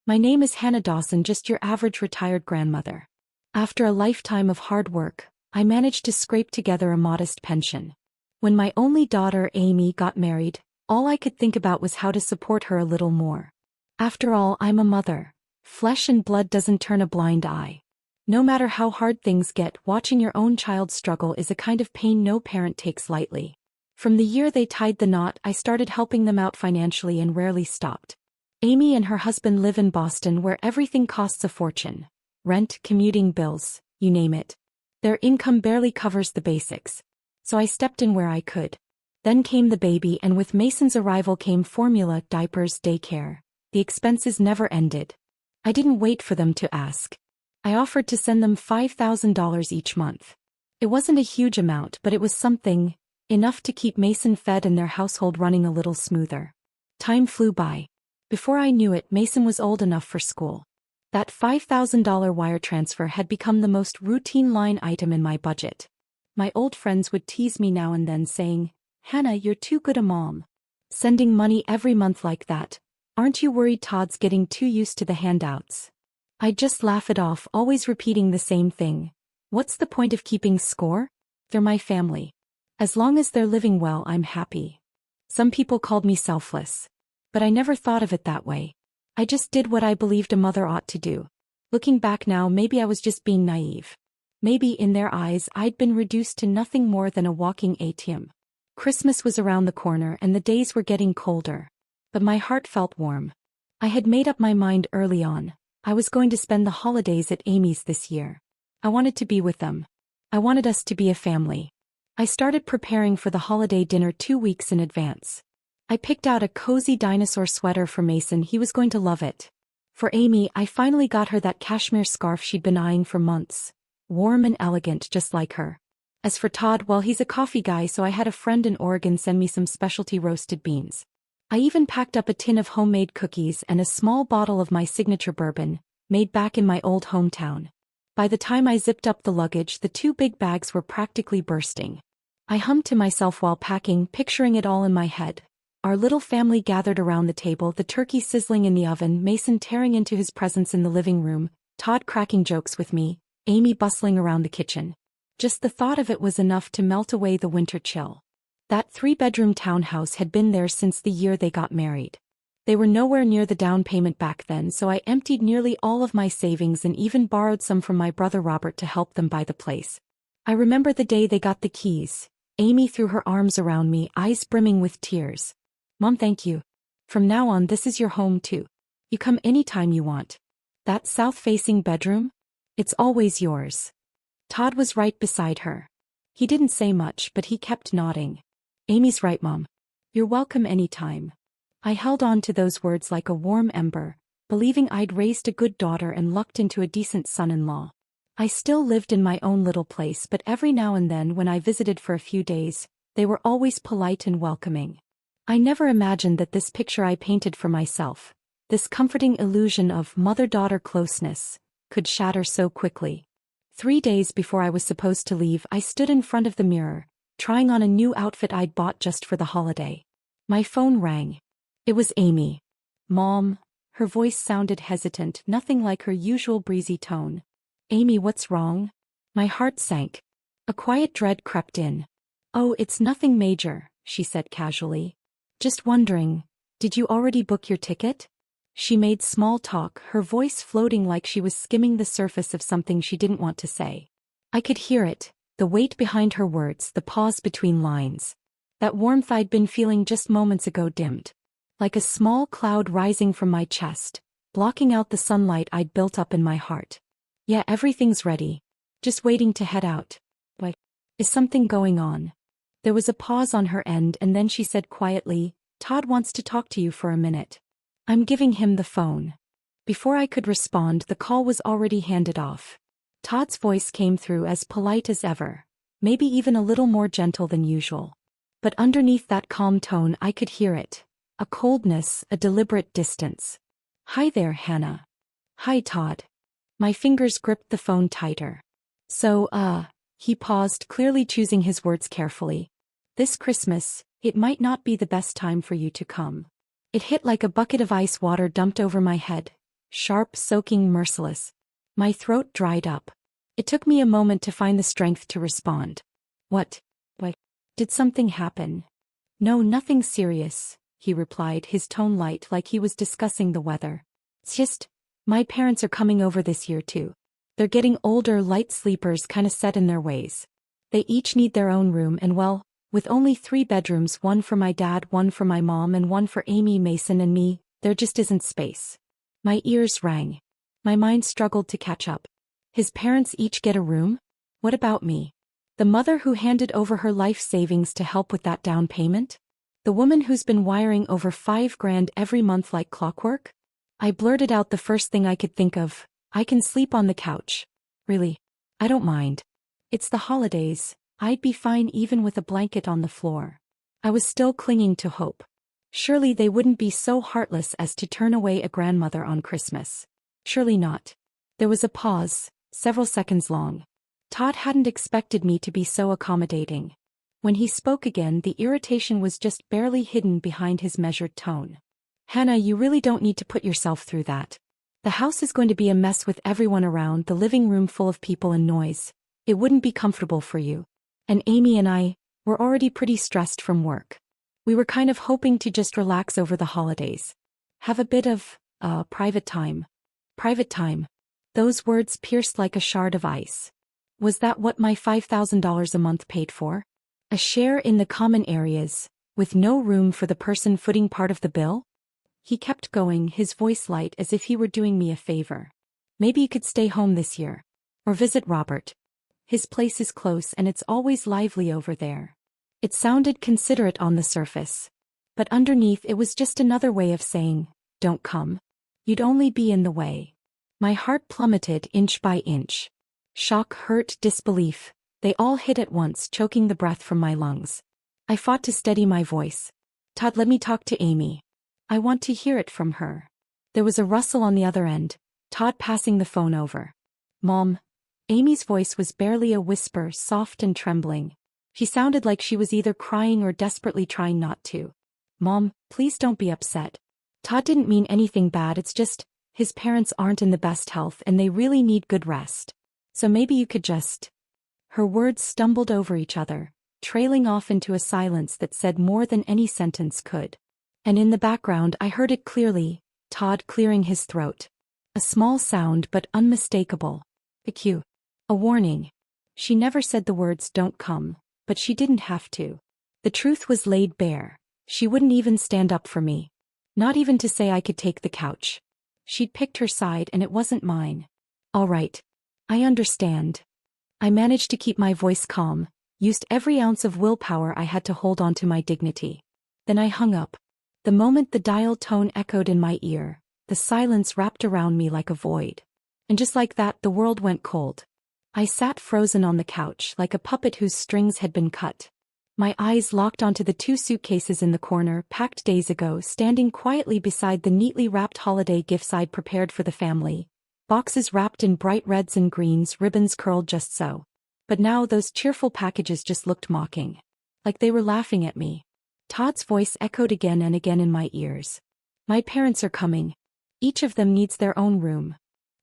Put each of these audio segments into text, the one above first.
My name is Hannah Dawson, just your average retired grandmother. After a lifetime of hard work, I managed to scrape together a modest pension. When my only daughter, Amy, got married, all I could think about was how to support her a little more. After all, I'm a mother. Flesh and blood doesn't turn a blind eye. No matter how hard things get, watching your own child struggle is a kind of pain no parent takes lightly. From the year they tied the knot, I started helping them out financially and rarely stopped. Amy and her husband live in Boston, where everything costs a fortune. Rent, commuting bills, you name it. Their income barely covers the basics. So I stepped in where I could. Then came the baby, and with Mason's arrival came formula, diapers, daycare. The expenses never ended. I didn't wait for them to ask. I offered to send them $5,000 each month. It wasn't a huge amount, but it was something, enough to keep Mason fed and their household running a little smoother. Time flew by. Before I knew it, Mason was old enough for school. That $5,000 wire transfer had become the most routine line item in my budget. My old friends would tease me now and then, saying, "Hannah, you're too good a mom. Sending money every month like that. Aren't you worried Todd's getting too used to the handouts?" I'd just laugh it off, always repeating the same thing. What's the point of keeping score? They're my family. As long as they're living well, I'm happy. Some people called me selfless. But I never thought of it that way. I just did what I believed a mother ought to do. Looking back now, maybe I was just being naive. Maybe in their eyes I'd been reduced to nothing more than a walking ATM. Christmas was around the corner and the days were getting colder. But my heart felt warm. I had made up my mind early on. I was going to spend the holidays at Amy's this year. I wanted to be with them. I wanted us to be a family. I started preparing for the holiday dinner 2 weeks in advance. I picked out a cozy dinosaur sweater for Mason. He was going to love it. For Amy, I finally got her that cashmere scarf she'd been eyeing for months. Warm and elegant, just like her. As for Todd, well, he's a coffee guy, so I had a friend in Oregon send me some specialty roasted beans. I even packed up a tin of homemade cookies and a small bottle of my signature bourbon, made back in my old hometown. By the time I zipped up the luggage, the 2 big bags were practically bursting. I hummed to myself while packing, picturing it all in my head. Our little family gathered around the table, the turkey sizzling in the oven, Mason tearing into his presents in the living room, Todd cracking jokes with me, Amy bustling around the kitchen. Just the thought of it was enough to melt away the winter chill. That 3-bedroom townhouse had been theirs since the year they got married. They were nowhere near the down payment back then, so I emptied nearly all of my savings and even borrowed some from my brother Robert to help them buy the place. I remember the day they got the keys. Amy threw her arms around me, eyes brimming with tears. "Mom, thank you. From now on, this is your home too. You come anytime you want. That south-facing bedroom? It's always yours." Todd was right beside her. He didn't say much, but he kept nodding. "Amy's right, Mom. You're welcome anytime." I held on to those words like a warm ember, believing I'd raised a good daughter and lucked into a decent son-in-law. I still lived in my own little place, but every now and then when I visited for a few days, they were always polite and welcoming. I never imagined that this picture I painted for myself, this comforting illusion of mother-daughter closeness, could shatter so quickly. 3 days before I was supposed to leave, I stood in front of the mirror, trying on a new outfit I'd bought just for the holiday. My phone rang. It was Amy. "Mom." Her voice sounded hesitant, nothing like her usual breezy tone. "Amy, what's wrong?" My heart sank. A quiet dread crept in. "Oh, it's nothing major," she said casually. "Just wondering, did you already book your ticket?" She made small talk, her voice floating like she was skimming the surface of something she didn't want to say. I could hear it, the weight behind her words, the pause between lines. That warmth I'd been feeling just moments ago dimmed. Like a small cloud rising from my chest, blocking out the sunlight I'd built up in my heart. "Yeah, everything's ready. Just waiting to head out." "Why? Is something going on?" There was a pause on her end and then she said quietly, "Todd wants to talk to you for a minute." "I'm giving him the phone." Before I could respond, the call was already handed off. Todd's voice came through as polite as ever, maybe even a little more gentle than usual. But underneath that calm tone I could hear it. A coldness, a deliberate distance. "Hi there, Hannah." "Hi, Todd." My fingers gripped the phone tighter. He paused, clearly choosing his words carefully. "This Christmas, it might not be the best time for you to come." It hit like a bucket of ice water dumped over my head. Sharp, soaking, merciless. My throat dried up. It took me a moment to find the strength to respond. What? Did something happen? No, nothing serious, he replied, his tone light like he was discussing the weather. It's just, my parents are coming over this year too. They're getting older, light sleepers, kinda set in their ways. They each need their own room and well, with only 3 bedrooms, one for my dad, one for my mom and one for Amy, Mason and me, there just isn't space. My ears rang. My mind struggled to catch up. His parents each get a room? What about me? The mother who handed over her life savings to help with that down payment? The woman who's been wiring over $5,000 every month like clockwork? I blurted out the first thing I could think of. I can sleep on the couch. Really? I don't mind. It's the holidays. I'd be fine even with a blanket on the floor. I was still clinging to hope. Surely they wouldn't be so heartless as to turn away a grandmother on Christmas. Surely not. There was a pause, several seconds long. Todd hadn't expected me to be so accommodating. When he spoke again, the irritation was just barely hidden behind his measured tone. Hannah, you really don't need to put yourself through that. The house is going to be a mess with everyone around, the living room full of people and noise. It wouldn't be comfortable for you. And Amy and I, were already pretty stressed from work. We were kind of hoping to just relax over the holidays. Have a bit of, private time. Private time. Those words pierced like a shard of ice. Was that what my $5,000 a month paid for? A share in the common areas, with no room for the person footing part of the bill? He kept going, his voice light as if he were doing me a favor. Maybe you could stay home this year. Or visit Robert. His place is close and it's always lively over there. It sounded considerate on the surface. But underneath it was just another way of saying, don't come. You'd only be in the way. My heart plummeted inch by inch. Shock, hurt, disbelief. They all hit at once, choking the breath from my lungs. I fought to steady my voice. Todd, let me talk to Amy. I want to hear it from her. There was a rustle on the other end, Todd passing the phone over. Mom. Amy's voice was barely a whisper, soft and trembling. She sounded like she was either crying or desperately trying not to. Mom, please don't be upset. Todd didn't mean anything bad, it's just, his parents aren't in the best health and they really need good rest. So maybe you could just... Her words stumbled over each other, trailing off into a silence that said more than any sentence could. And in the background I heard it clearly, Todd clearing his throat. A small sound but unmistakable. A cue. A warning. She never said the words don't come, but she didn't have to. The truth was laid bare. She wouldn't even stand up for me. Not even to say I could take the couch. She'd picked her side and it wasn't mine. All right. I understand. I managed to keep my voice calm, used every ounce of willpower I had to hold on to my dignity. Then I hung up. The moment the dial tone echoed in my ear, the silence wrapped around me like a void. And just like that, the world went cold. I sat frozen on the couch like a puppet whose strings had been cut. My eyes locked onto the 2 suitcases in the corner, packed days ago, standing quietly beside the neatly wrapped holiday gifts I'd prepared for the family. Boxes wrapped in bright reds and greens, ribbons curled just so. But now those cheerful packages just looked mocking. Like they were laughing at me. Todd's voice echoed again and again in my ears. My parents are coming. Each of them needs their own room.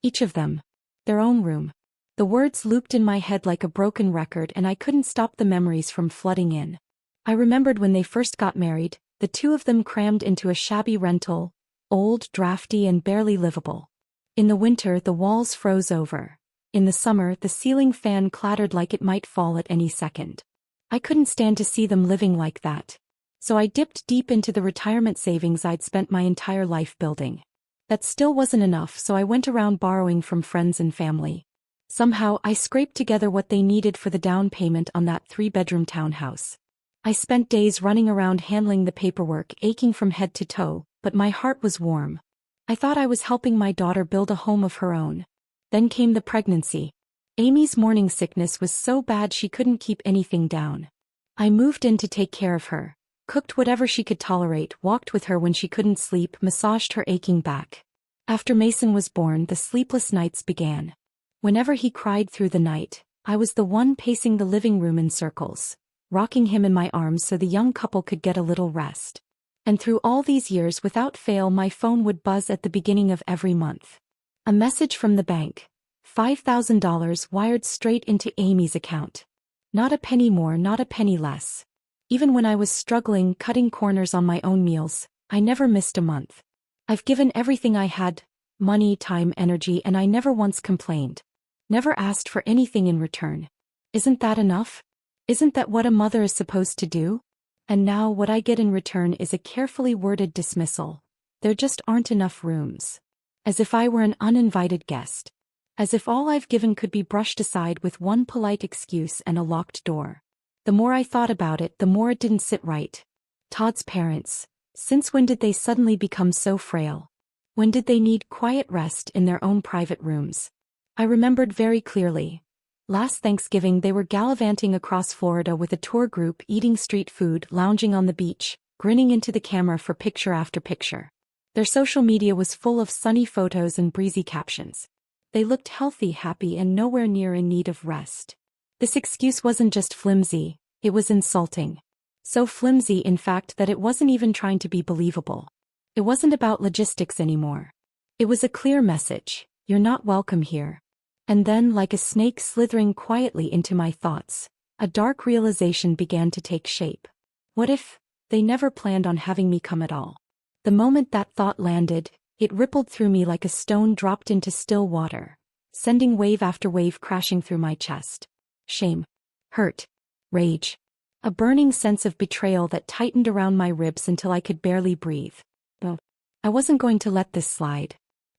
Each of them. Their own room. The words looped in my head like a broken record and I couldn't stop the memories from flooding in. I remembered when they first got married, the 2 of them crammed into a shabby rental, old, drafty and barely livable. In the winter the walls froze over. In the summer the ceiling fan clattered like it might fall at any second. I couldn't stand to see them living like that. So I dipped deep into the retirement savings I'd spent my entire life building. That still wasn't enough, so I went around borrowing from friends and family. Somehow I scraped together what they needed for the down payment on that 3-bedroom townhouse. I spent days running around handling the paperwork, aching from head to toe, but my heart was warm. I thought I was helping my daughter build a home of her own. Then came the pregnancy. Amy's morning sickness was so bad she couldn't keep anything down. I moved in to take care of her, cooked whatever she could tolerate, walked with her when she couldn't sleep, massaged her aching back. After Mason was born, the sleepless nights began. Whenever he cried through the night, I was the one pacing the living room in circles, rocking him in my arms so the young couple could get a little rest. And through all these years without fail my phone would buzz at the beginning of every month. A message from the bank. $5,000 wired straight into Amy's account. Not a penny more, not a penny less. Even when I was struggling, cutting corners on my own meals, I never missed a month. I've given everything I had, money, time, energy, and I never once complained. Never asked for anything in return. Isn't that enough? Isn't that what a mother is supposed to do? And now what I get in return is a carefully worded dismissal. There just aren't enough rooms. As if I were an uninvited guest. As if all I've given could be brushed aside with one polite excuse and a locked door. The more I thought about it, the more it didn't sit right. Todd's parents. Since when did they suddenly become so frail? When did they need quiet rest in their own private rooms? I remembered very clearly. Last Thanksgiving they were gallivanting across Florida with a tour group, eating street food, lounging on the beach, grinning into the camera for picture after picture. Their social media was full of sunny photos and breezy captions. They looked healthy, happy, and nowhere near in need of rest. This excuse wasn't just flimsy, it was insulting. So flimsy, in fact, that it wasn't even trying to be believable. It wasn't about logistics anymore. It was a clear message: you're not welcome here. And then, like a snake slithering quietly into my thoughts, a dark realization began to take shape. What if they never planned on having me come at all? The moment that thought landed, it rippled through me like a stone dropped into still water, sending wave after wave crashing through my chest. Shame, hurt, rage. A burning sense of betrayal that tightened around my ribs until I could barely breathe. But I wasn't going to let this slide.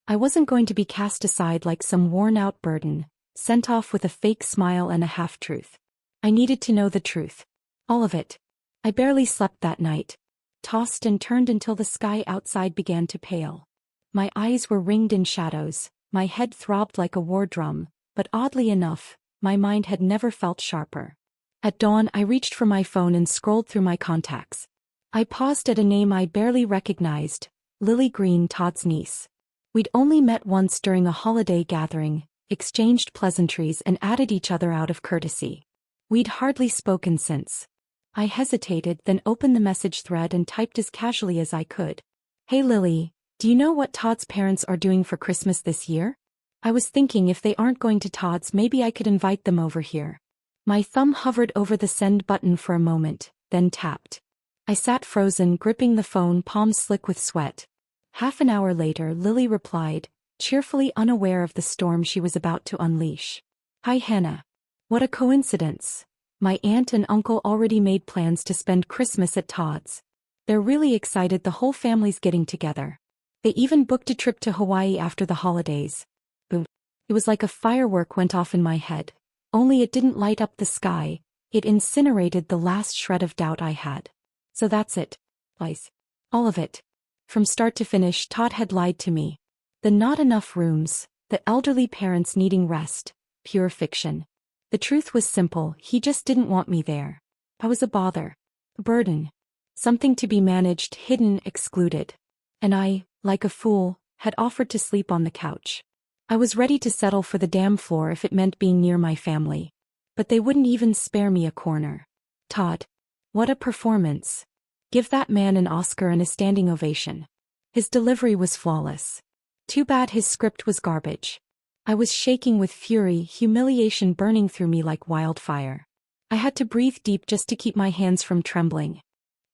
I wasn't going to be cast aside like some worn-out burden, sent off with a fake smile and a half-truth. I needed to know the truth. All of it. I barely slept that night. Tossed and turned until the sky outside began to pale. My eyes were ringed in shadows, my head throbbed like a war drum, but oddly enough, my mind had never felt sharper. At dawn I reached for my phone and scrolled through my contacts. I paused at a name I barely recognized, Lily Green, Todd's niece. We'd only met once during a holiday gathering, exchanged pleasantries and added each other out of courtesy. We'd hardly spoken since. I hesitated, then opened the message thread and typed as casually as I could. Hey Lily, do you know what Todd's parents are doing for Christmas this year? I was thinking if they aren't going to Todd's, maybe I could invite them over here. My thumb hovered over the send button for a moment, then tapped. I sat frozen, gripping the phone, palms slick with sweat. Half an hour later, Lily replied, cheerfully unaware of the storm she was about to unleash. Hi Hannah. What a coincidence. My aunt and uncle already made plans to spend Christmas at Todd's. They're really excited, the whole family's getting together. They even booked a trip to Hawaii after the holidays. Boom. It was like a firework went off in my head. Only it didn't light up the sky, it incinerated the last shred of doubt I had. So that's it. Lies. All of it. From start to finish, Todd had lied to me. The not enough rooms, the elderly parents needing rest, pure fiction. The truth was simple, he just didn't want me there. I was a bother. A burden. Something to be managed, hidden, excluded. And I, like a fool, had offered to sleep on the couch. I was ready to settle for the damn floor if it meant being near my family. But they wouldn't even spare me a corner. Todd. What a performance. Give that man an Oscar and a standing ovation. His delivery was flawless. Too bad his script was garbage. I was shaking with fury, humiliation burning through me like wildfire. I had to breathe deep just to keep my hands from trembling.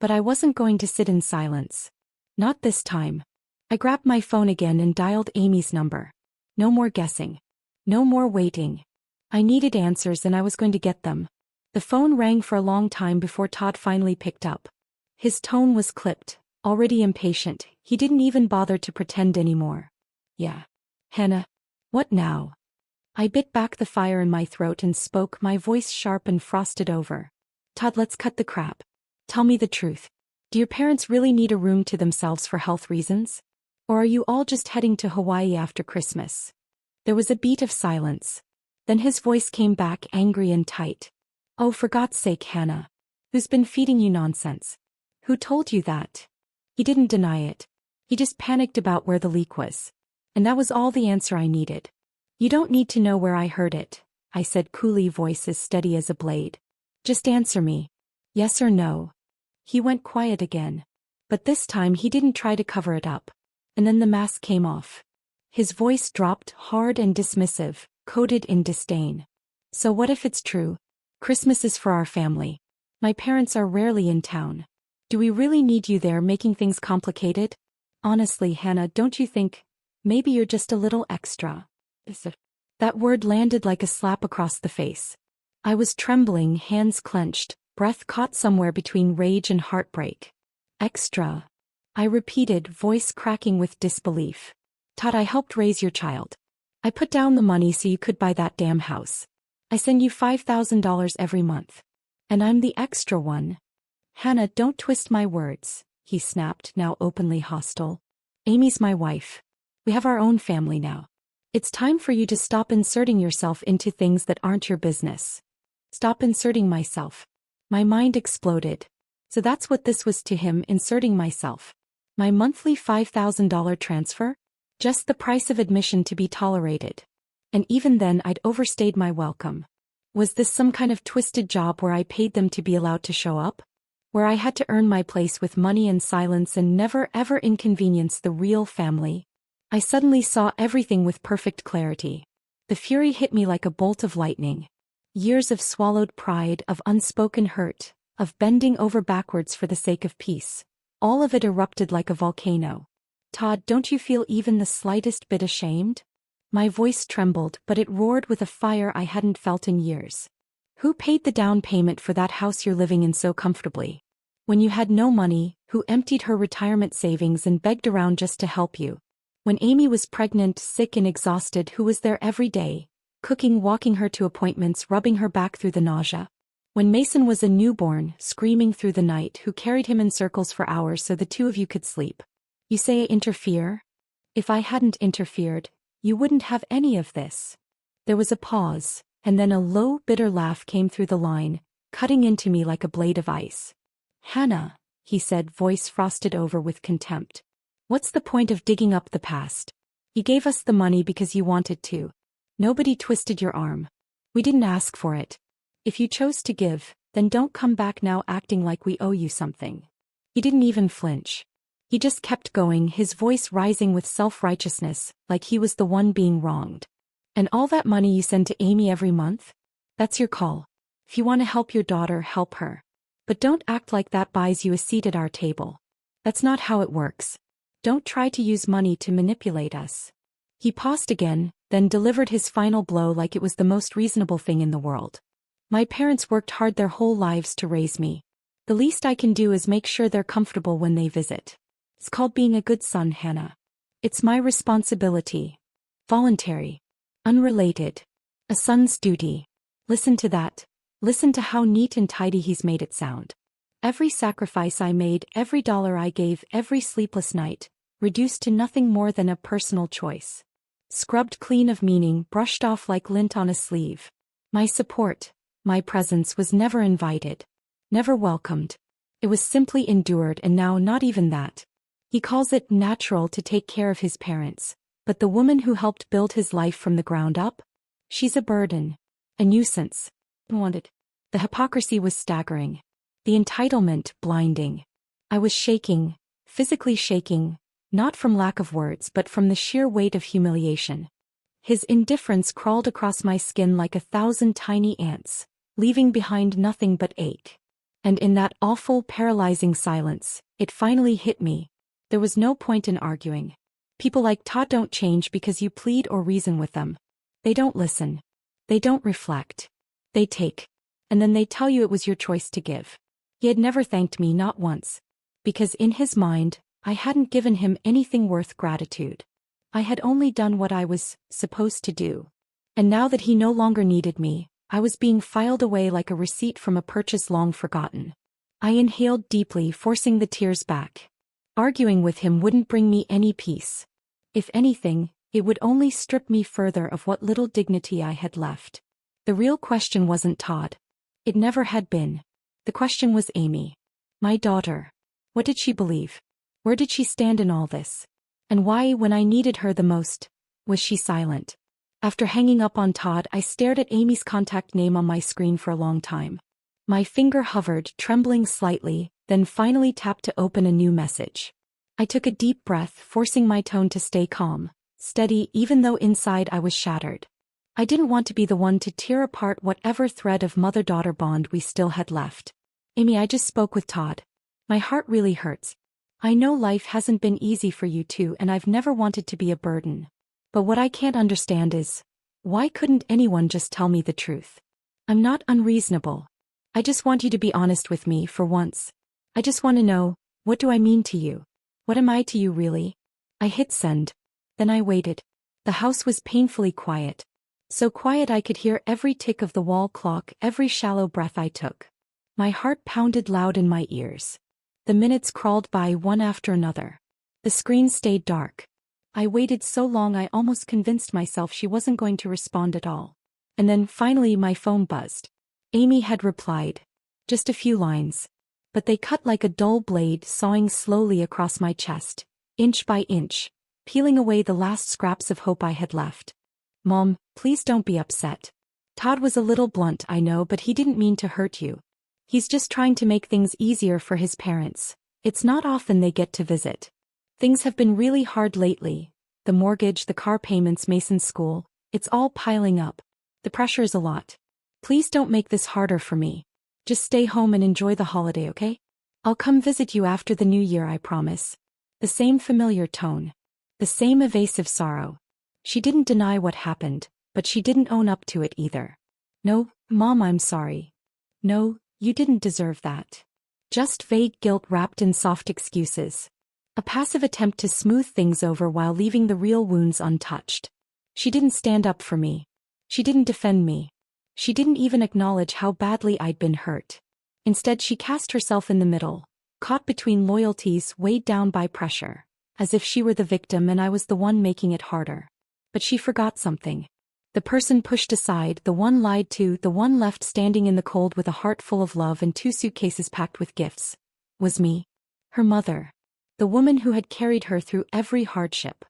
But I wasn't going to sit in silence. Not this time. I grabbed my phone again and dialed Amy's number. No more guessing. No more waiting. I needed answers and I was going to get them. The phone rang for a long time before Todd finally picked up. His tone was clipped, already impatient. He didn't even bother to pretend anymore. Yeah. Hannah. What now? I bit back the fire in my throat and spoke, my voice sharp and frosted over. Todd, let's cut the crap. Tell me the truth. Do your parents really need a room to themselves for health reasons? Or are you all just heading to Hawaii after Christmas? There was a beat of silence. Then his voice came back, angry and tight. Oh, for God's sake, Hannah. Who's been feeding you nonsense? Who told you that? He didn't deny it. He just panicked about where the leak was. And that was all the answer I needed. You don't need to know where I heard it, I said coolly, voice as steady as a blade. Just answer me. Yes or no. He went quiet again. But this time he didn't try to cover it up. And then the mask came off. His voice dropped, hard and dismissive, coated in disdain. So what if it's true? Christmas is for our family. My parents are rarely in town. Do we really need you there making things complicated? Honestly, Hannah, don't you think maybe you're just a little extra? That word landed like a slap across the face. I was trembling, hands clenched, breath caught somewhere between rage and heartbreak. Extra. I repeated, voice cracking with disbelief. Todd, I helped raise your child. I put down the money so you could buy that damn house. I send you $5,000 every month. And I'm the extra one. Hannah, don't twist my words, he snapped, now openly hostile. Amy's my wife. We have our own family now. It's time for you to stop inserting yourself into things that aren't your business. Stop inserting myself. My mind exploded. So that's what this was to him, inserting myself. My monthly $5,000 transfer? Just the price of admission to be tolerated. And even then I'd overstayed my welcome. Was this some kind of twisted job where I paid them to be allowed to show up? Where I had to earn my place with money and silence and never ever inconvenience the real family? I suddenly saw everything with perfect clarity. The fury hit me like a bolt of lightning. Years of swallowed pride, of unspoken hurt, of bending over backwards for the sake of peace. All of it erupted like a volcano. Todd, don't you feel even the slightest bit ashamed? My voice trembled, but it roared with a fire I hadn't felt in years. Who paid the down payment for that house you're living in so comfortably? When you had no money, who emptied her retirement savings and begged around just to help you? When Amy was pregnant, sick and exhausted, who was there every day, cooking, walking her to appointments, rubbing her back through the nausea? When Mason was a newborn, screaming through the night, who carried him in circles for hours so the two of you could sleep? You say I interfere? If I hadn't interfered, you wouldn't have any of this. There was a pause, and then a low, bitter laugh came through the line, cutting into me like a blade of ice. Hannah, he said, voice frosted over with contempt. What's the point of digging up the past? You gave us the money because you wanted to. Nobody twisted your arm. We didn't ask for it. If you chose to give, then don't come back now acting like we owe you something. He didn't even flinch. He just kept going, his voice rising with self-righteousness, like he was the one being wronged. And all that money you send to Amy every month? That's your call. If you want to help your daughter, help her. But don't act like that buys you a seat at our table. That's not how it works. Don't try to use money to manipulate us. He paused again, then delivered his final blow like it was the most reasonable thing in the world. My parents worked hard their whole lives to raise me. The least I can do is make sure they're comfortable when they visit. It's called being a good son, Hannah. It's my responsibility. Voluntary. Unrelated. A son's duty. Listen to that. Listen to how neat and tidy he's made it sound. Every sacrifice I made, every dollar I gave, every sleepless night, reduced to nothing more than a personal choice. Scrubbed clean of meaning, brushed off like lint on a sleeve. My support, my presence was never invited. Never welcomed. It was simply endured, and now not even that. He calls it natural to take care of his parents, but the woman who helped build his life from the ground up? She's a burden. A nuisance. Wanted. The hypocrisy was staggering. The entitlement blinding. I was shaking, physically shaking, not from lack of words but from the sheer weight of humiliation. His indifference crawled across my skin like 1,000 tiny ants, leaving behind nothing but ache. And in that awful, paralyzing silence, it finally hit me. There was no point in arguing. People like Todd don't change because you plead or reason with them. They don't listen. They don't reflect. They take. And then they tell you it was your choice to give. He had never thanked me, not once. Because in his mind, I hadn't given him anything worth gratitude. I had only done what I was supposed to do. And now that he no longer needed me, I was being filed away like a receipt from a purchase long forgotten. I inhaled deeply, forcing the tears back. Arguing with him wouldn't bring me any peace. If anything, it would only strip me further of what little dignity I had left. The real question wasn't Todd. It never had been. The question was Amy. My daughter. What did she believe? Where did she stand in all this? And why, when I needed her the most, was she silent? After hanging up on Todd, I stared at Amy's contact name on my screen for a long time. My finger hovered, trembling slightly, then finally tapped to open a new message. I took a deep breath, forcing my tone to stay calm, steady even though inside I was shattered. I didn't want to be the one to tear apart whatever thread of mother-daughter bond we still had left. Amy, I just spoke with Todd. My heart really hurts. I know life hasn't been easy for you too, and I've never wanted to be a burden. But what I can't understand is, why couldn't anyone just tell me the truth? I'm not unreasonable. I just want you to be honest with me for once. I just want to know, what do I mean to you? What am I to you really? I hit send. Then I waited. The house was painfully quiet. So quiet I could hear every tick of the wall clock, every shallow breath I took. My heart pounded loud in my ears. The minutes crawled by one after another. The screen stayed dark. I waited so long I almost convinced myself she wasn't going to respond at all. And then finally my phone buzzed. Amy had replied. Just a few lines. But they cut like a dull blade, sawing slowly across my chest, inch by inch, peeling away the last scraps of hope I had left. Mom, please don't be upset. Todd was a little blunt, I know, but he didn't mean to hurt you. He's just trying to make things easier for his parents. It's not often they get to visit. Things have been really hard lately. The mortgage, the car payments, Mason's school, it's all piling up. The pressure is a lot. Please don't make this harder for me. Just stay home and enjoy the holiday, okay? I'll come visit you after the new year, I promise. The same familiar tone. The same evasive sorrow. She didn't deny what happened, but she didn't own up to it either. No, Mom, I'm sorry. No, you didn't deserve that. Just vague guilt wrapped in soft excuses. A passive attempt to smooth things over while leaving the real wounds untouched. She didn't stand up for me. She didn't defend me. She didn't even acknowledge how badly I'd been hurt. Instead, she cast herself in the middle, caught between loyalties, weighed down by pressure, as if she were the victim and I was the one making it harder. But she forgot something. The person pushed aside, the one lied to, the one left standing in the cold with a heart full of love and 2 suitcases packed with gifts, was me. Her mother. The woman who had carried her through every hardship.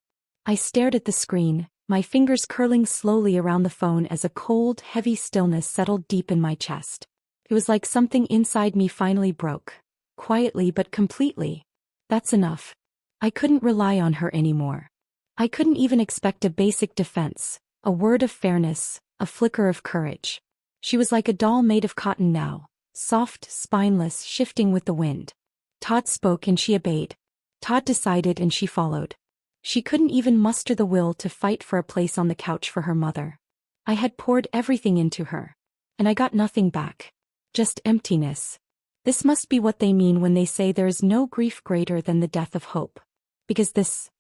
I stared at the screen, my fingers curling slowly around the phone as a cold, heavy stillness settled deep in my chest. It was like something inside me finally broke. Quietly but completely. That's enough. I couldn't rely on her anymore. I couldn't even expect a basic defense, a word of fairness, a flicker of courage. She was like a doll made of cotton now, soft, spineless, shifting with the wind. Todd spoke and she obeyed. Todd decided and she followed. She couldn't even muster the will to fight for a place on the couch for her mother. I had poured everything into her. And I got nothing back. Just emptiness. This must be what they mean when they say there is no grief greater than the death of hope. Because this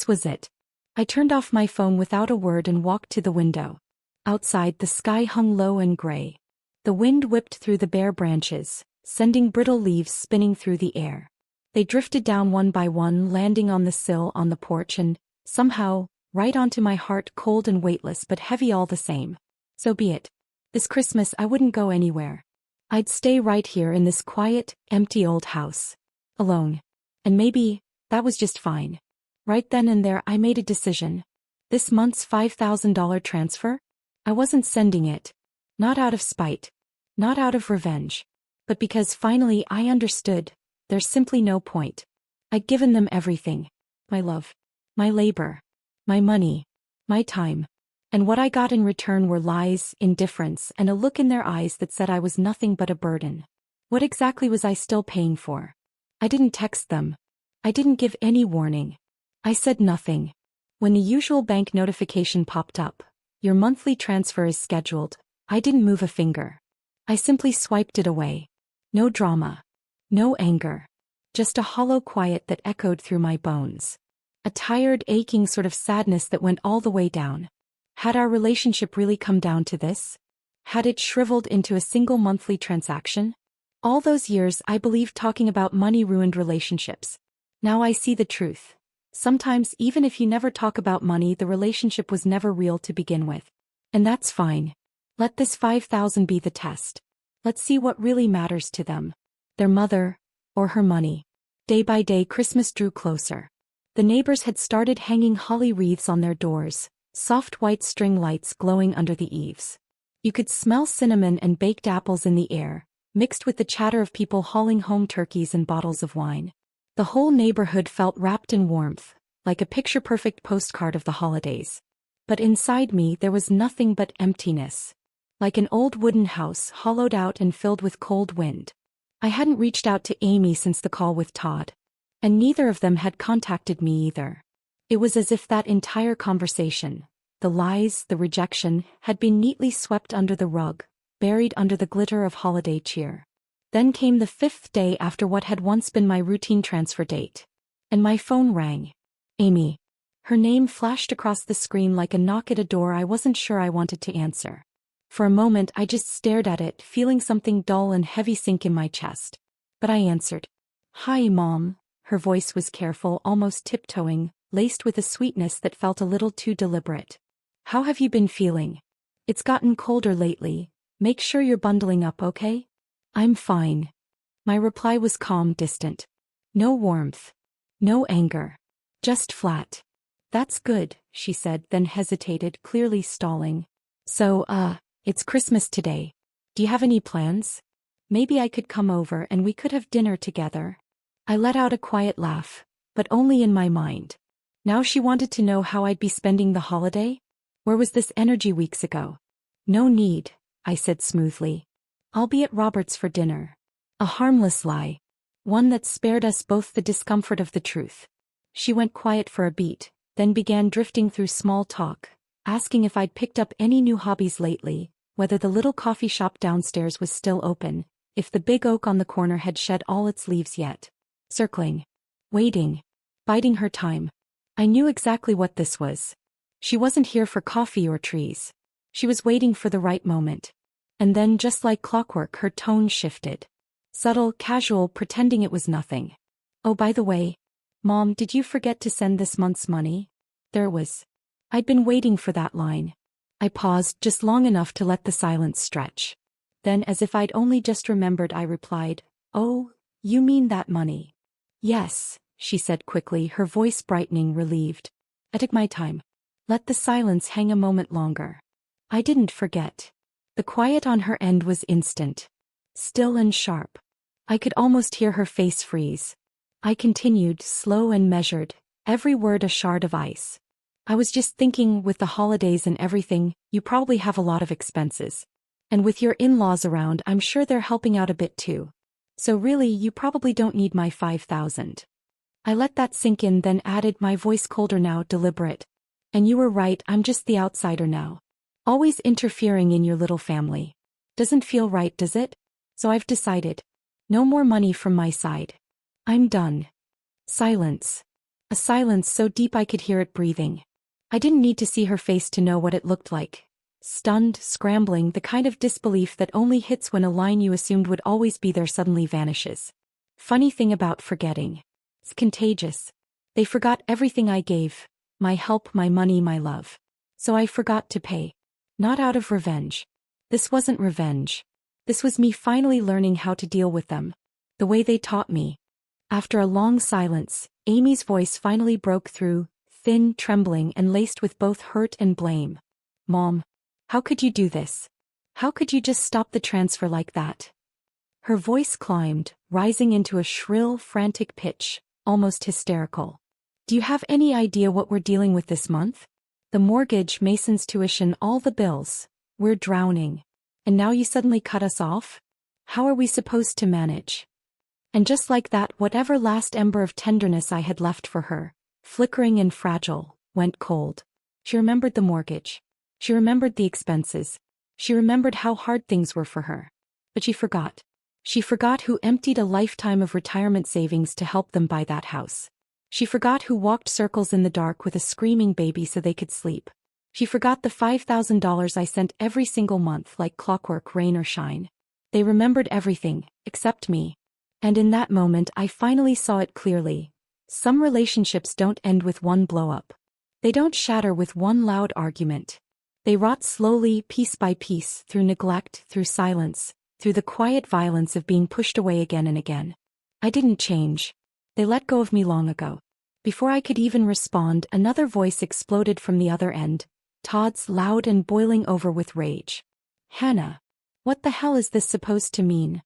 was it. I turned off my phone without a word and walked to the window. Outside, the sky hung low and gray. The wind whipped through the bare branches, sending brittle leaves spinning through the air. They drifted down one by one, landing on the sill on the porch and, somehow, right onto my heart, cold and weightless but heavy all the same. So be it. This Christmas I wouldn't go anywhere. I'd stay right here in this quiet, empty old house. Alone. And maybe, that was just fine. Right then and there I made a decision. This month's $5,000 transfer? I wasn't sending it. Not out of spite. Not out of revenge. But because finally I understood, there's simply no point. I'd given them everything. My love. My labor. My money. My time. And what I got in return were lies, indifference, and a look in their eyes that said I was nothing but a burden. What exactly was I still paying for? I didn't text them. I didn't give any warning. I said nothing. When the usual bank notification popped up, your monthly transfer is scheduled, I didn't move a finger. I simply swiped it away. No drama. No anger. Just a hollow quiet that echoed through my bones. A tired, aching sort of sadness that went all the way down. Had our relationship really come down to this? Had it shriveled into a single monthly transaction? All those years I believed talking about money ruined relationships. Now I see the truth. Sometimes even if you never talk about money, the relationship was never real to begin with. And that's fine. Let this 5,000 be the test. Let's see what really matters to them. Their mother, or her money. Day by day Christmas drew closer. The neighbors had started hanging holly wreaths on their doors, soft white string lights glowing under the eaves. You could smell cinnamon and baked apples in the air, mixed with the chatter of people hauling home turkeys and bottles of wine. The whole neighborhood felt wrapped in warmth, like a picture-perfect postcard of the holidays. But inside me there was nothing but emptiness. Like an old wooden house hollowed out and filled with cold wind. I hadn't reached out to Amy since the call with Todd. And neither of them had contacted me either. It was as if that entire conversation, the lies, the rejection, had been neatly swept under the rug, buried under the glitter of holiday cheer. Then came the 5th day after what had once been my routine transfer date. And my phone rang. Amy. Her name flashed across the screen like a knock at a door I wasn't sure I wanted to answer. For a moment I just stared at it, feeling something dull and heavy sink in my chest. But I answered. Hi, Mom. Her voice was careful, almost tiptoeing, laced with a sweetness that felt a little too deliberate. How have you been feeling? It's gotten colder lately. Make sure you're bundling up, okay? I'm fine. My reply was calm, distant. No warmth. No anger. Just flat. That's good, she said, then hesitated, clearly stalling. So, it's Christmas today. Do you have any plans? Maybe I could come over and we could have dinner together. I let out a quiet laugh, but only in my mind. Now she wanted to know how I'd be spending the holiday? Where was this energy weeks ago? No need, I said smoothly. I'll be at Robert's for dinner. A harmless lie. One that spared us both the discomfort of the truth. She went quiet for a beat, then began drifting through small talk, asking if I'd picked up any new hobbies lately, whether the little coffee shop downstairs was still open, if the big oak on the corner had shed all its leaves yet. Circling. Waiting. Biding her time. I knew exactly what this was. She wasn't here for coffee or trees. She was waiting for the right moment. And then, just like clockwork, her tone shifted. Subtle, casual, pretending it was nothing. Oh, by the way, Mom, did you forget to send this month's money? There it was. I'd been waiting for that line. I paused just long enough to let the silence stretch. Then, as if I'd only just remembered, I replied, Oh, you mean that money? Yes, she said quickly, her voice brightening, relieved. I took my time. Let the silence hang a moment longer. I didn't forget. The quiet on her end was instant. Still and sharp. I could almost hear her face freeze. I continued, slow and measured, every word a shard of ice. I was just thinking, with the holidays and everything, you probably have a lot of expenses. And with your in-laws around, I'm sure they're helping out a bit too. So really, you probably don't need my $5,000. I let that sink in, then added, my voice colder now, deliberate. And you were right, I'm just the outsider now. Always interfering in your little family. Doesn't feel right, does it? So I've decided. No more money from my side. I'm done. Silence. A silence so deep I could hear it breathing. I didn't need to see her face to know what it looked like. Stunned, scrambling, the kind of disbelief that only hits when a line you assumed would always be there suddenly vanishes. Funny thing about forgetting. It's contagious. They forgot everything I gave. My help, my money, my love. So I forgot to pay. Not out of revenge. This wasn't revenge. This was me finally learning how to deal with them. The way they taught me. After a long silence, Amy's voice finally broke through, thin, trembling, and laced with both hurt and blame. Mom. How could you do this? How could you just stop the transfer like that? Her voice climbed, rising into a shrill, frantic pitch, almost hysterical. Do you have any idea what we're dealing with this month? The mortgage, Mason's tuition, all the bills. We're drowning. And now you suddenly cut us off? How are we supposed to manage? And just like that, whatever last ember of tenderness I had left for her, flickering and fragile, went cold. She remembered the mortgage. She remembered the expenses. She remembered how hard things were for her. But she forgot. She forgot who emptied a lifetime of retirement savings to help them buy that house. She forgot who walked circles in the dark with a screaming baby so they could sleep. She forgot the $5,000 I sent every single month like clockwork, rain or shine. They remembered everything, except me. And in that moment I finally saw it clearly. Some relationships don't end with one blow-up. They don't shatter with one loud argument. They rot slowly, piece by piece, through neglect, through silence, through the quiet violence of being pushed away again and again. I didn't change. They let go of me long ago. Before I could even respond, another voice exploded from the other end, Todd's, loud and boiling over with rage. Hannah. What the hell is this supposed to mean?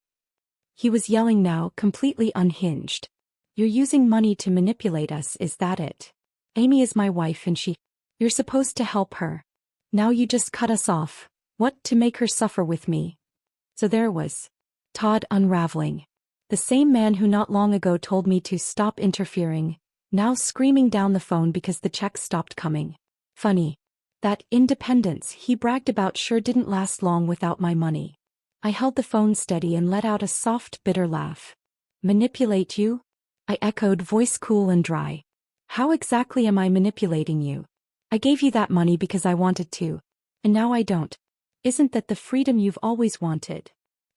He was yelling now, completely unhinged. You're using money to manipulate us, is that it? Amy is my wife and you're supposed to help her. Now you just cut us off. What, to make her suffer with me? So there was Todd unraveling. The same man who not long ago told me to stop interfering, now screaming down the phone because the checks stopped coming. Funny. That independence he bragged about sure didn't last long without my money. I held the phone steady and let out a soft, bitter laugh. Manipulate you? I echoed, voice cool and dry. How exactly am I manipulating you? I gave you that money because I wanted to. And now I don't. Isn't that the freedom you've always wanted?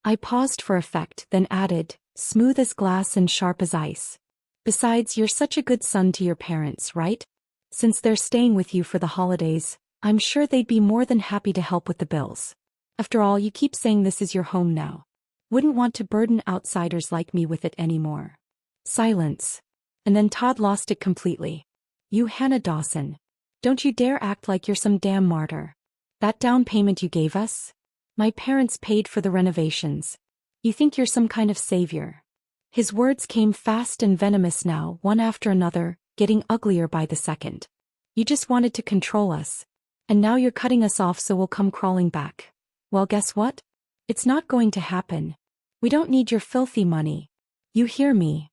I paused for effect, then added, smooth as glass and sharp as ice. Besides, you're such a good son to your parents, right? Since they're staying with you for the holidays, I'm sure they'd be more than happy to help with the bills. After all, you keep saying this is your home now. Wouldn't want to burden outsiders like me with it anymore. Silence. And then Todd lost it completely. You, Hannah Dawson. Don't you dare act like you're some damn martyr. That down payment you gave us? My parents paid for the renovations. You think you're some kind of savior. His words came fast and venomous now, one after another, getting uglier by the second. You just wanted to control us. And now you're cutting us off so we'll come crawling back. Well, guess what? It's not going to happen. We don't need your filthy money. You hear me?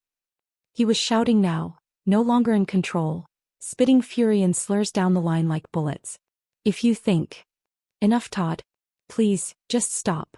He was shouting now, no longer in control, spitting fury and slurs down the line like bullets. If you think. Enough, Todd. Please, just stop.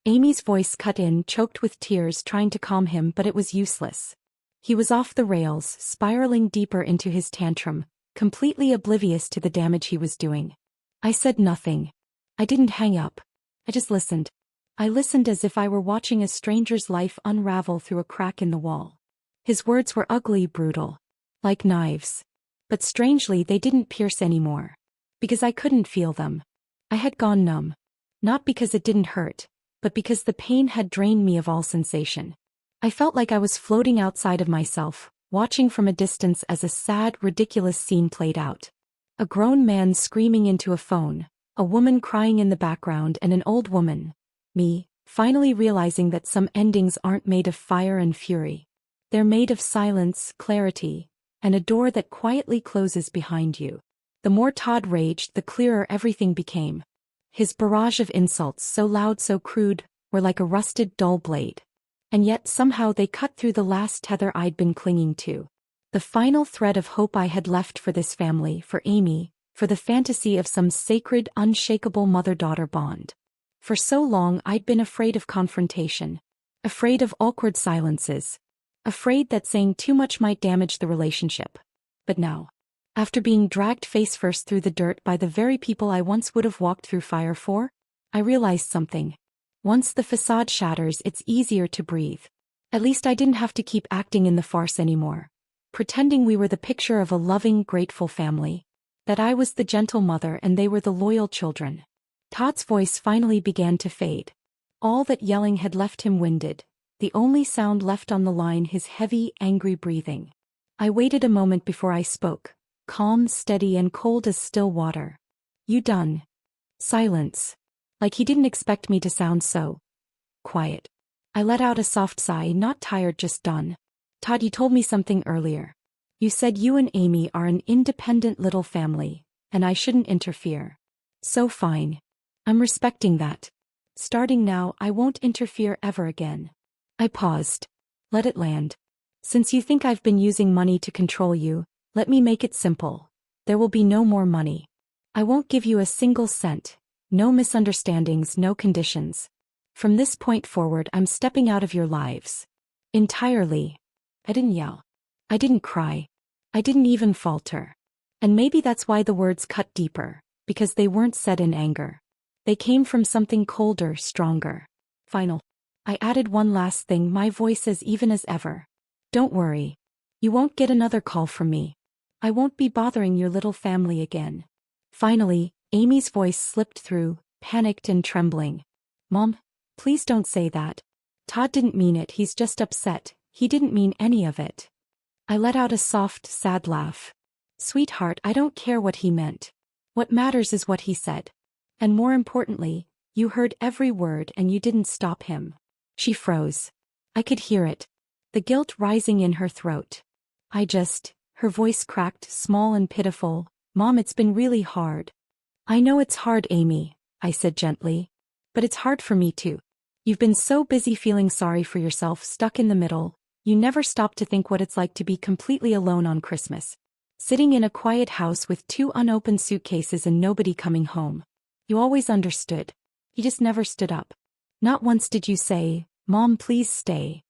Amy's voice cut in, choked with tears, trying to calm him, but it was useless. He was off the rails, spiraling deeper into his tantrum, completely oblivious to the damage he was doing. I said nothing. I didn't hang up. I just listened. I listened as if I were watching a stranger's life unravel through a crack in the wall. His words were ugly, brutal. Like knives. But strangely, they didn't pierce anymore. Because I couldn't feel them. I had gone numb. Not because it didn't hurt, but because the pain had drained me of all sensation. I felt like I was floating outside of myself, watching from a distance as a sad, ridiculous scene played out. A grown man screaming into a phone, a woman crying in the background, and an old woman, me, finally realizing that some endings aren't made of fire and fury. They're made of silence, clarity, and a door that quietly closes behind you. The more Todd raged, the clearer everything became. His barrage of insults, so loud, so crude, were like a rusted, dull blade. And yet somehow they cut through the last tether I'd been clinging to. The final thread of hope I had left for this family, for Amy, for the fantasy of some sacred, unshakable mother-daughter bond. For so long I'd been afraid of confrontation. Afraid of awkward silences. Afraid that saying too much might damage the relationship. But now, after being dragged face first through the dirt by the very people I once would have walked through fire for, I realized something. Once the facade shatters, it's easier to breathe. At least I didn't have to keep acting in the farce anymore. Pretending we were the picture of a loving, grateful family. That I was the gentle mother and they were the loyal children. Todd's voice finally began to fade. All that yelling had left him winded. The only sound left on the line his heavy, angry breathing. I waited a moment before I spoke, calm, steady, and cold as still water. You done? Silence. Like he didn't expect me to sound so quiet. I let out a soft sigh, not tired, just done. Todd, you told me something earlier. You said you and Amy are an independent little family, and I shouldn't interfere. So fine. I'm respecting that. Starting now, I won't interfere ever again. I paused. Let it land. Since you think I've been using money to control you, let me make it simple. There will be no more money. I won't give you a single cent. No misunderstandings, no conditions. From this point forward, I'm stepping out of your lives. Entirely. I didn't yell. I didn't cry. I didn't even falter. And maybe that's why the words cut deeper, because they weren't said in anger. They came from something colder, stronger. Final. I added one last thing, my voice as even as ever. Don't worry. You won't get another call from me. I won't be bothering your little family again. Finally, Amy's voice slipped through, panicked and trembling. Mom, please don't say that. Todd didn't mean it, he's just upset. He didn't mean any of it. I let out a soft, sad laugh. Sweetheart, I don't care what he meant. What matters is what he said. And more importantly, you heard every word and you didn't stop him. She froze. I could hear it. The guilt rising in her throat. Her voice cracked, small and pitiful. Mom, it's been really hard. I know it's hard, Amy, I said gently. But it's hard for me too. You've been so busy feeling sorry for yourself, stuck in the middle. You never stop to think what it's like to be completely alone on Christmas. Sitting in a quiet house with 2 unopened suitcases and nobody coming home. You always understood. You just never stood up. Not once did you say, Mom, please stay.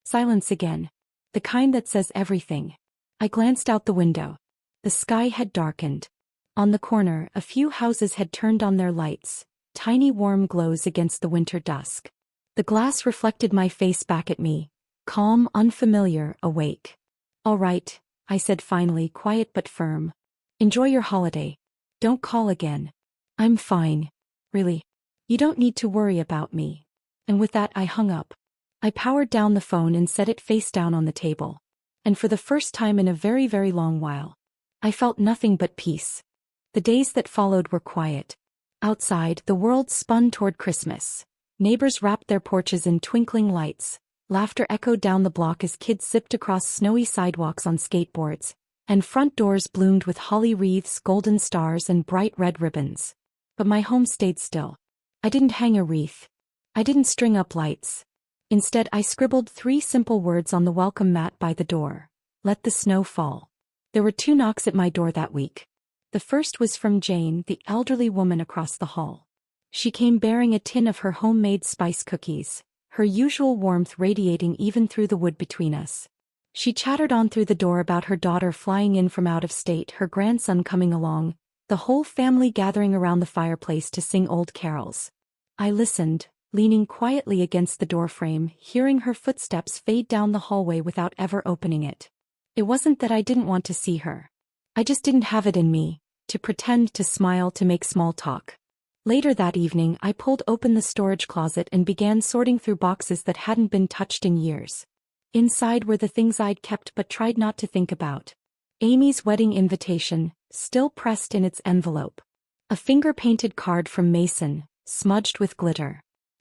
Silence again. The kind that says everything. I glanced out the window. The sky had darkened. On the corner, a few houses had turned on their lights, tiny warm glows against the winter dusk. The glass reflected my face back at me, calm, unfamiliar, awake. All right, I said finally, quiet but firm. Enjoy your holiday. Don't call again. I'm fine. Really. You don't need to worry about me. And with that I hung up. I powered down the phone and set it face down on the table. And for the first time in a very, very long while, I felt nothing but peace. The days that followed were quiet. Outside, the world spun toward Christmas. Neighbors wrapped their porches in twinkling lights. Laughter echoed down the block as kids zipped across snowy sidewalks on skateboards, and front doors bloomed with holly wreaths, golden stars, and bright red ribbons. But my home stayed still. I didn't hang a wreath. I didn't string up lights. Instead, I scribbled 3 simple words on the welcome mat by the door. Let the snow fall. There were 2 knocks at my door that week. The first was from Jane, the elderly woman across the hall. She came bearing a tin of her homemade spice cookies, her usual warmth radiating even through the wood between us. She chattered on through the door about her daughter flying in from out of state, her grandson coming along, the whole family gathering around the fireplace to sing old carols. I listened, leaning quietly against the doorframe, hearing her footsteps fade down the hallway without ever opening it. It wasn't that I didn't want to see her. I just didn't have it in me, to pretend, to smile, to make small talk. Later that evening, I pulled open the storage closet and began sorting through boxes that hadn't been touched in years. Inside were the things I'd kept but tried not to think about. Amy's wedding invitation, still pressed in its envelope. A finger-painted card from Mason, smudged with glitter.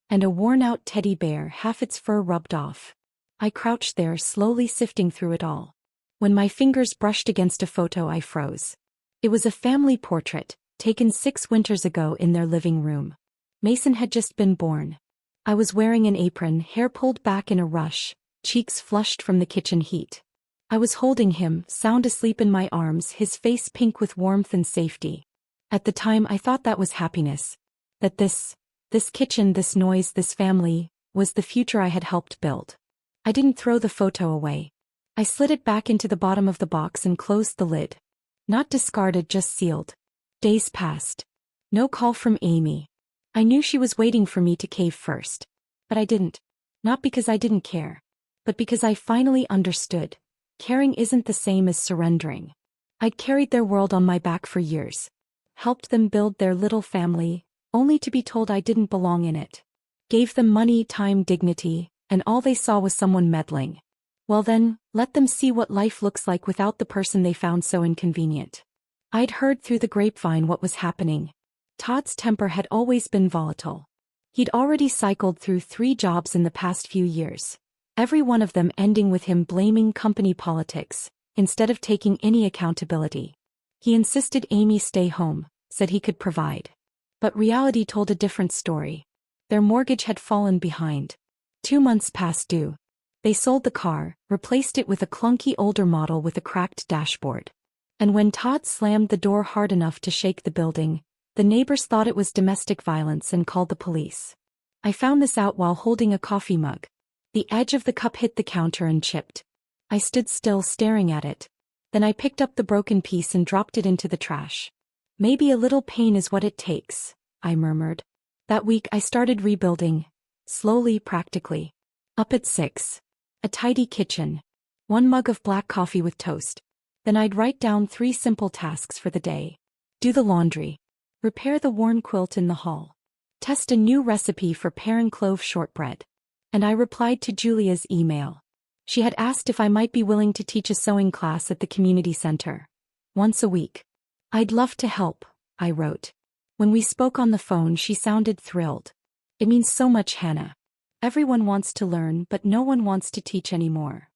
And a worn-out teddy bear, half its fur rubbed off. I crouched there, slowly sifting through it all. When my fingers brushed against a photo, I froze. It was a family portrait, taken 6 winters ago in their living room. Mason had just been born. I was wearing an apron, hair pulled back in a rush, cheeks flushed from the kitchen heat. I was holding him, sound asleep in my arms, his face pink with warmth and safety. At the time I thought that was happiness. That this kitchen, this noise, this family, was the future I had helped build. I didn't throw the photo away. I slid it back into the bottom of the box and closed the lid. Not discarded, just sealed. Days passed. No call from Amy. I knew she was waiting for me to cave first. But I didn't. Not because I didn't care. But because I finally understood. Caring isn't the same as surrendering. I'd carried their world on my back for years. Helped them build their little family, only to be told I didn't belong in it. Gave them money, time, dignity, and all they saw was someone meddling. Well then, let them see what life looks like without the person they found so inconvenient. I'd heard through the grapevine what was happening. Todd's temper had always been volatile. He'd already cycled through 3 jobs in the past few years, every one of them ending with him blaming company politics, instead of taking any accountability. He insisted Amy stay home, said he could provide. But reality told a different story. Their mortgage had fallen behind. 2 months past due. They sold the car, replaced it with a clunky older model with a cracked dashboard. And when Todd slammed the door hard enough to shake the building, the neighbors thought it was domestic violence and called the police. I found this out while holding a coffee mug. The edge of the cup hit the counter and chipped. I stood still, staring at it. Then I picked up the broken piece and dropped it into the trash. Maybe a little pain is what it takes, I murmured. That week I started rebuilding. Slowly, practically. Up at 6. A tidy kitchen. 1 mug of black coffee with toast. Then I'd write down 3 simple tasks for the day. Do the laundry. Repair the worn quilt in the hall. Test a new recipe for pear and clove shortbread. And I replied to Julia's email. She had asked if I might be willing to teach a sewing class at the community center. Once a week. I'd love to help, I wrote. When we spoke on the phone, she sounded thrilled. It means so much, Hannah. Everyone wants to learn, but no one wants to teach anymore.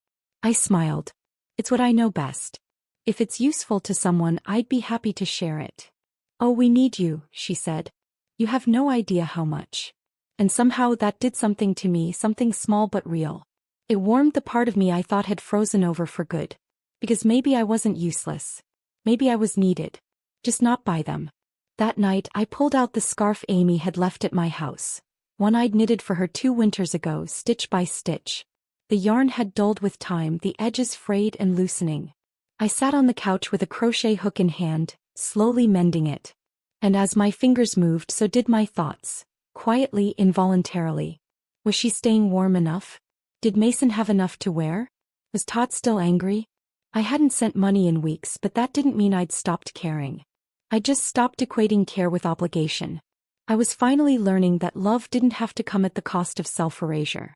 I smiled. It's what I know best. If it's useful to someone, I'd be happy to share it. Oh, we need you, she said. You have no idea how much. And somehow that did something to me, something small but real. It warmed the part of me I thought had frozen over for good. Because maybe I wasn't useless. Maybe I was needed. Just not by them. That night, I pulled out the scarf Amy had left at my house. One I'd knitted for her 2 winters ago, stitch by stitch. The yarn had dulled with time, the edges frayed and loosening. I sat on the couch with a crochet hook in hand, slowly mending it. And as my fingers moved, so did my thoughts. Quietly, involuntarily. Was she staying warm enough? Did Mason have enough to wear? Was Todd still angry? I hadn't sent money in weeks, but that didn't mean I'd stopped caring. I just stopped equating care with obligation. I was finally learning that love didn't have to come at the cost of self-erasure.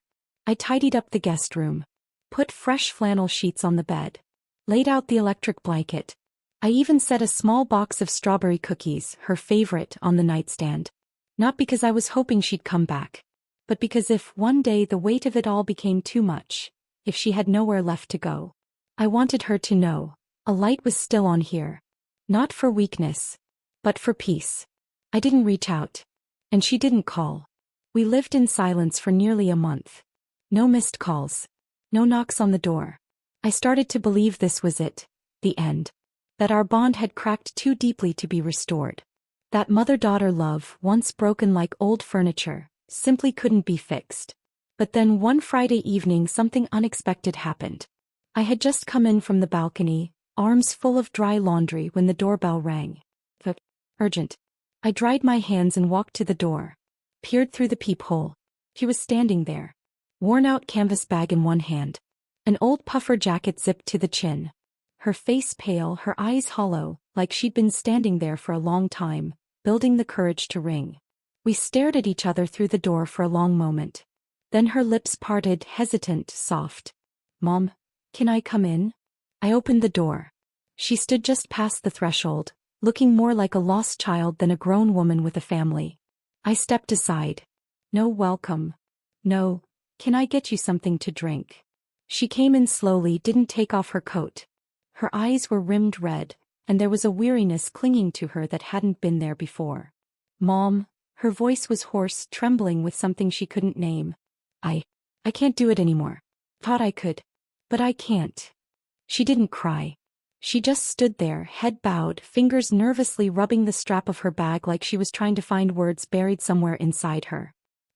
I tidied up the guest room. Put fresh flannel sheets on the bed. Laid out the electric blanket. I even set a small box of strawberry cookies, her favorite, on the nightstand. Not because I was hoping she'd come back. But because if, one day, the weight of it all became too much, if she had nowhere left to go, I wanted her to know, a light was still on here. Not for weakness, but for peace. I didn't reach out. And she didn't call. We lived in silence for nearly a month. No missed calls. No knocks on the door. I started to believe this was it, the end. That our bond had cracked too deeply to be restored. That mother-daughter love, once broken like old furniture, simply couldn't be fixed. But then one Friday evening something unexpected happened. I had just come in from the balcony, arms full of dry laundry when the doorbell rang. Urgent. I dried my hands and walked to the door. Peered through the peephole. She was standing there. Worn-out canvas bag in one hand. An old puffer jacket zipped to the chin. Her face pale, her eyes hollow, like she'd been standing there for a long time, building the courage to ring. We stared at each other through the door for a long moment. Then her lips parted, hesitant, soft. Mom, can I come in? I opened the door. She stood just past the threshold, looking more like a lost child than a grown woman with a family. I stepped aside. No welcome. No, can I get you something to drink? She came in slowly, didn't take off her coat. Her eyes were rimmed red, and there was a weariness clinging to her that hadn't been there before. Mom, her voice was hoarse, trembling with something she couldn't name. I can't do it anymore. Thought I could. But I can't. She didn't cry. She just stood there, head bowed, fingers nervously rubbing the strap of her bag like she was trying to find words buried somewhere inside her.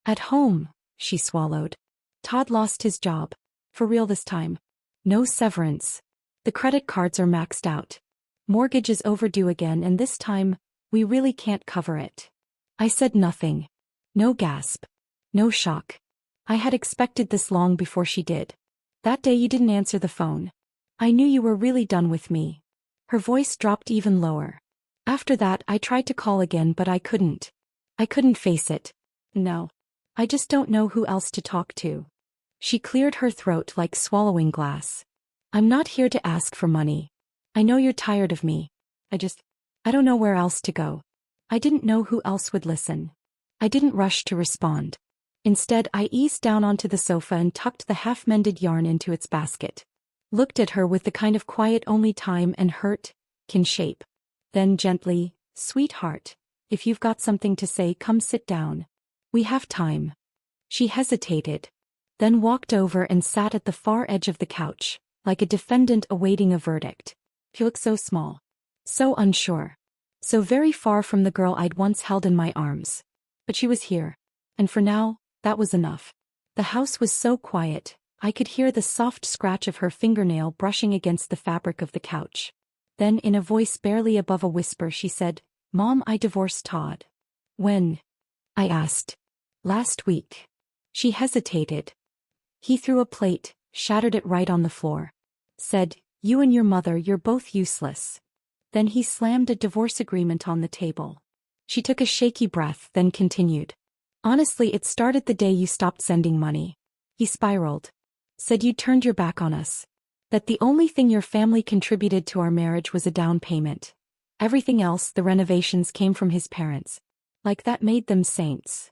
At home, she swallowed. Todd lost his job. For real this time. No severance. The credit cards are maxed out. Mortgage is overdue again, and this time, we really can't cover it. I said nothing. No gasp. No shock. I had expected this long before she did. That day you didn't answer the phone. I knew you were really done with me. Her voice dropped even lower. After that, I tried to call again, but I couldn't. I couldn't face it. No. I just don't know who else to talk to. She cleared her throat like swallowing glass. I'm not here to ask for money. I know you're tired of me. I don't know where else to go. I didn't know who else would listen. I didn't rush to respond. Instead, I eased down onto the sofa and tucked the half-mended yarn into its basket. Looked at her with the kind of quiet only time and hurt can shape. Then gently, sweetheart, if you've got something to say, come sit down. We have time. She hesitated. Then walked over and sat at the far edge of the couch, like a defendant awaiting a verdict. She looked so small. So unsure. So very far from the girl I'd once held in my arms. But she was here. And for now, that was enough. The house was so quiet, I could hear the soft scratch of her fingernail brushing against the fabric of the couch. Then in a voice barely above a whisper she said, Mom, I divorced Todd. When? I asked. Last week. She hesitated. He threw a plate, shattered it right on the floor. Said, you and your mother, you're both useless. Then he slammed a divorce agreement on the table. She took a shaky breath, then continued. Honestly, it started the day you stopped sending money. He spiraled. Said you turned your back on us. That the only thing your family contributed to our marriage was a down payment. Everything else, the renovations, came from his parents. Like that made them saints.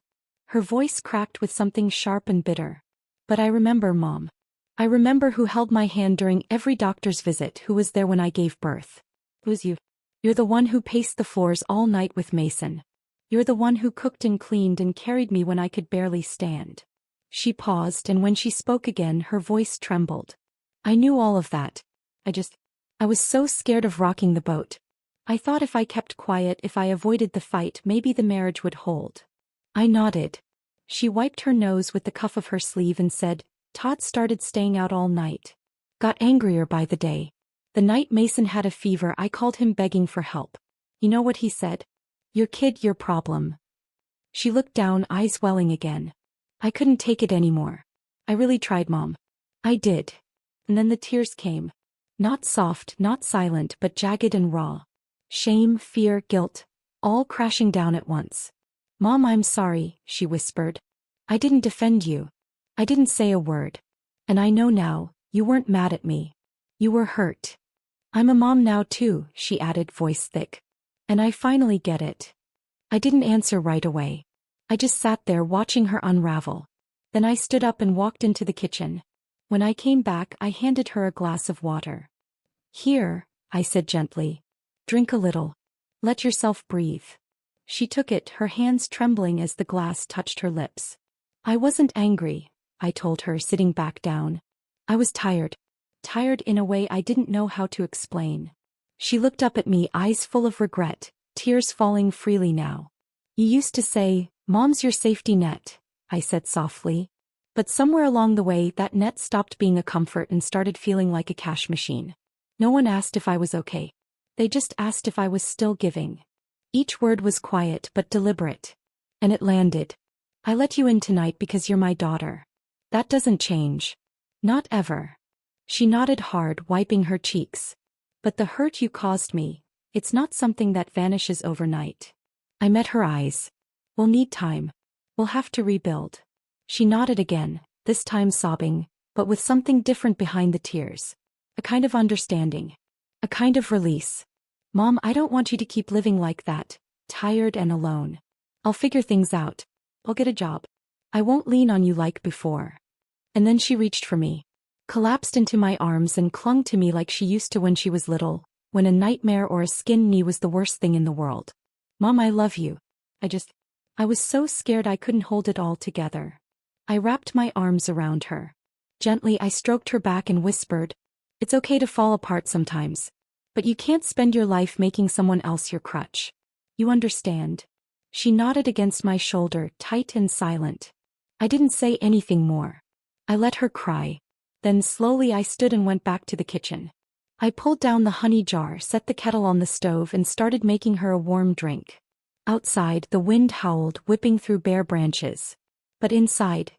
Her voice cracked with something sharp and bitter. But I remember, Mom. I remember who held my hand during every doctor's visit, who was there when I gave birth. It was you. You're the one who paced the floors all night with Mason. You're the one who cooked and cleaned and carried me when I could barely stand. She paused, and when she spoke again, her voice trembled. I knew all of that. I was so scared of rocking the boat. I thought if I kept quiet, if I avoided the fight, maybe the marriage would hold. I nodded. She wiped her nose with the cuff of her sleeve and said, Todd started staying out all night. Got angrier by the day. The night Mason had a fever, I called him begging for help. You know what he said? Your kid, your problem. She looked down, eyes welling again. I couldn't take it anymore. I really tried, Mom. I did. And then the tears came. Not soft, not silent, but jagged and raw. Shame, fear, guilt, all crashing down at once. Mom, I'm sorry, she whispered. I didn't defend you. I didn't say a word. And I know now, you weren't mad at me. You were hurt. I'm a mom now too, she added, voice thick. And I finally get it. I didn't answer right away. I just sat there watching her unravel. Then I stood up and walked into the kitchen. When I came back, I handed her a glass of water. Here, I said gently. Drink a little. Let yourself breathe. She took it, her hands trembling as the glass touched her lips. I wasn't angry, I told her, sitting back down. I was tired. Tired in a way I didn't know how to explain. She looked up at me, eyes full of regret, tears falling freely now. You used to say, Mom's your safety net, I said softly. But somewhere along the way, that net stopped being a comfort and started feeling like a cash machine. No one asked if I was okay. They just asked if I was still giving. Each word was quiet but deliberate. And it landed. I let you in tonight because you're my daughter. That doesn't change. Not ever. She nodded hard, wiping her cheeks. But the hurt you caused me, it's not something that vanishes overnight. I met her eyes. We'll need time. We'll have to rebuild. She nodded again, this time sobbing, but with something different behind the tears. A kind of understanding. A kind of release. Mom, I don't want you to keep living like that, tired and alone. I'll figure things out. I'll get a job. I won't lean on you like before. And then she reached for me. Collapsed into my arms and clung to me like she used to when she was little, when a nightmare or a skin knee was the worst thing in the world. Mom, I love you. I was so scared I couldn't hold it all together. I wrapped my arms around her. Gently, I stroked her back and whispered, It's okay to fall apart sometimes. But you can't spend your life making someone else your crutch. You understand? She nodded against my shoulder, tight and silent. I didn't say anything more. I let her cry. Then slowly I stood and went back to the kitchen. I pulled down the honey jar, set the kettle on the stove, and started making her a warm drink. Outside, the wind howled, whipping through bare branches. But inside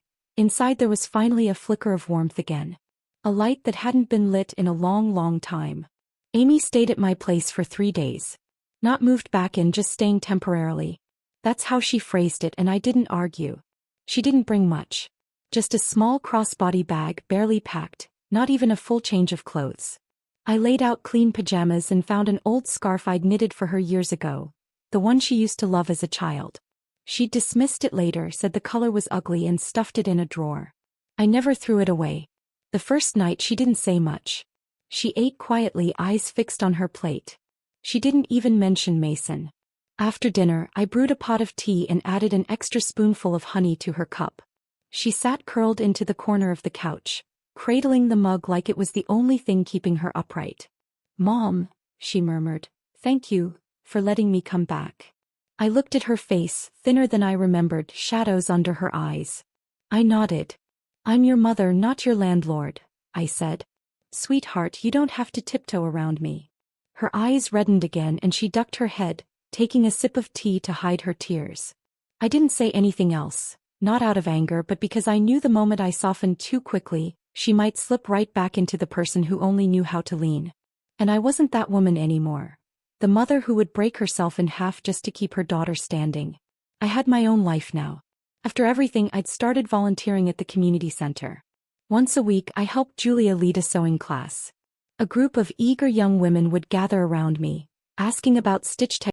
there was finally a flicker of warmth again. A light that hadn't been lit in a long, long time. Amy stayed at my place for 3 days. Not moved back in, just staying temporarily. That's how she phrased it, and I didn't argue. She didn't bring much. Just a small crossbody bag, barely packed, not even a full change of clothes. I laid out clean pajamas and found an old scarf I'd knitted for her years ago, the one she used to love as a child. She dismissed it later, said the color was ugly, and stuffed it in a drawer. I never threw it away. The first night she didn't say much. She ate quietly, eyes fixed on her plate. She didn't even mention Mason. After dinner, I brewed a pot of tea and added an extra spoonful of honey to her cup. She sat curled into the corner of the couch, cradling the mug like it was the only thing keeping her upright. Mom, she murmured, thank you for letting me come back. I looked at her face, thinner than I remembered, shadows under her eyes. I nodded. I'm your mother, not your landlord, I said. Sweetheart, you don't have to tiptoe around me. Her eyes reddened again and she ducked her head, taking a sip of tea to hide her tears. I didn't say anything else, not out of anger, but because I knew the moment I softened too quickly, she might slip right back into the person who only knew how to lean. And I wasn't that woman anymore. The mother who would break herself in half just to keep her daughter standing. I had my own life now. After everything, I'd started volunteering at the community center. Once a week, I helped Julia lead a sewing class. A group of eager young women would gather around me, asking about stitch techniques.